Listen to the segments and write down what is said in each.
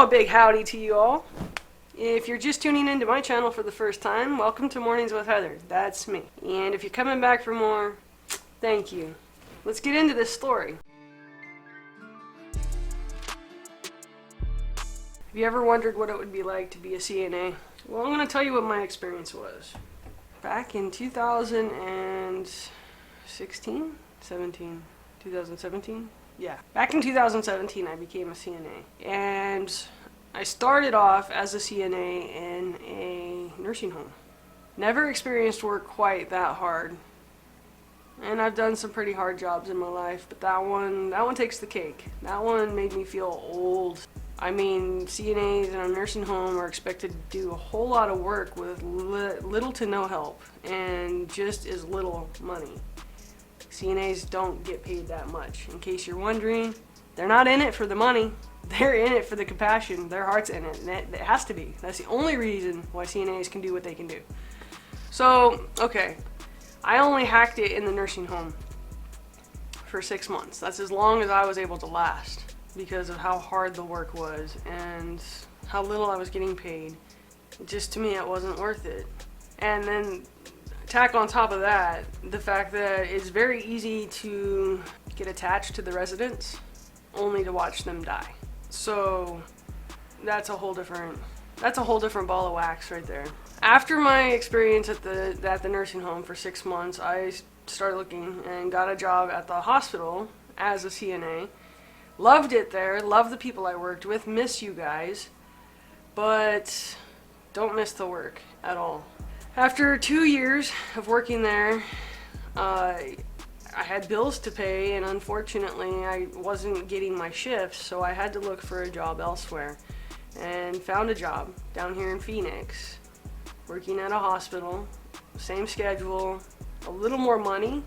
Well, big howdy to you all. If you're just tuning into my channel for the first time, welcome to Mornings with Heather. That's me. And if you're coming back for more, thank you. Let's get into this story. Have you ever wondered what it would be like to be a CNA? Well, I'm going to tell you what my experience was. Back in 2016? 2017? Yeah. Back in 2017, I became a CNA. And I started off as a CNA in a nursing home. Never experienced work quite that hard. And I've done some pretty hard jobs in my life, but that one takes the cake. That one made me feel old. I mean, CNAs in a nursing home are expected to do a whole lot of work with little to no help and just as little money. CNAs don't get paid that much. In case you're wondering, they're not in it for the money. They're in it for the compassion. Their heart's in it, and it has to be. That's the only reason why CNAs can do what they can do. So, okay, I only hacked it in the nursing home for 6 months. That's as long as I was able to last because of how hard the work was and how little I was getting paid. Just to me, it wasn't worth it. And then tack on top of that, the fact that it's very easy to get attached to the residents only to watch them die. So that's a whole different ball of wax right there. After my experience at the nursing home for 6 months, I started looking and got a job at the hospital as a CNA. Loved it there, loved the people I worked with, miss you guys, but don't miss the work at all. After 2 years of working there, I had bills to pay, and unfortunately I wasn't getting my shifts, so I had to look for a job elsewhere and found a job down here in Phoenix, working at a hospital, same schedule, a little more money,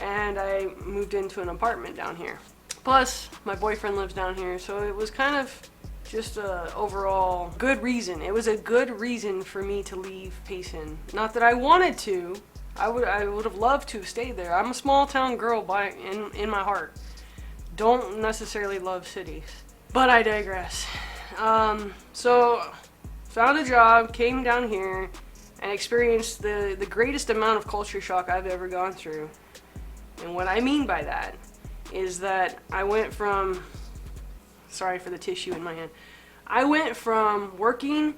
and I moved into an apartment down here. Plus, my boyfriend lives down here, so it was kind of just a overall good reason. It was a good reason for me to leave Payson. Not that I wanted to. I would have loved to have stayed there. I'm a small town girl in my heart. Don't necessarily love cities. But I digress. So, found a job, came down here, and experienced the greatest amount of culture shock I've ever gone through. And what I mean by that is that I went from, sorry for the tissue in my hand, I went from working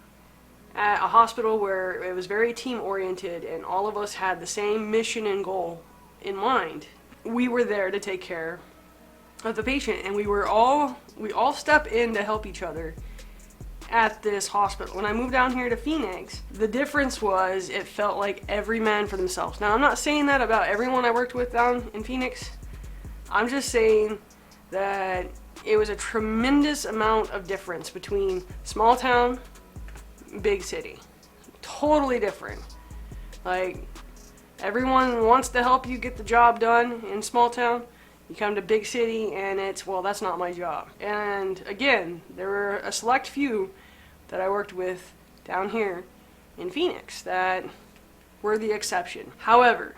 at a hospital where it was very team oriented and all of us had the same mission and goal in mind. We were there to take care of the patient, and we all step in to help each other at this hospital. When I moved down here to Phoenix, the difference was it felt like every man for themselves. Now, I'm not saying that about everyone I worked with down in Phoenix. I'm just saying that it was a tremendous amount of difference between small town, big city. Totally different. Like, everyone wants to help you get the job done in small town. You come to big city and it's, well, that's not my job. And again, there were a select few that I worked with down here in Phoenix that were the exception. However,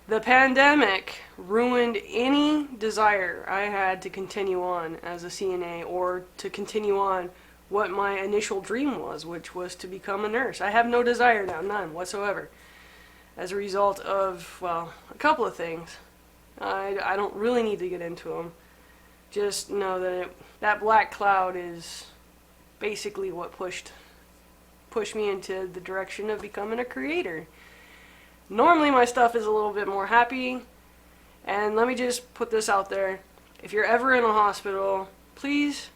the pandemic ruined any desire I had to continue on as a CNA or to continue on what my initial dream was, which was to become a nurse. I have no desire now, none whatsoever, as a result of, well, a couple of things. I don't really need to get into them. Just know that that black cloud is basically what pushed me into the direction of becoming a creator. Normally my stuff is a little bit more happy, and let me just put this out there. If you're ever in a hospital, please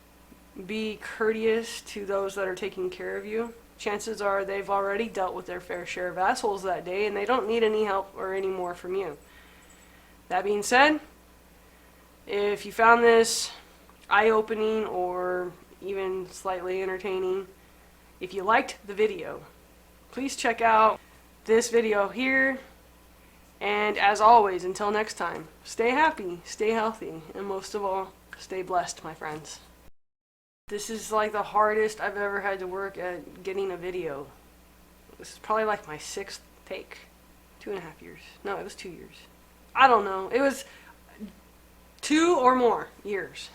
be courteous to those that are taking care of you. Chances are they've already dealt with their fair share of assholes that day and they don't need any help or any more from you. That being said, if you found this eye-opening or even slightly entertaining, if you liked the video, please check out this video here, and as always, until next time, stay happy, stay healthy, and most of all, stay blessed, my friends. This is like the hardest I've ever had to work at getting a video. This is probably like my 6th take. 2.5 years. No, it was 2 years. I don't know. It was 2 or more years.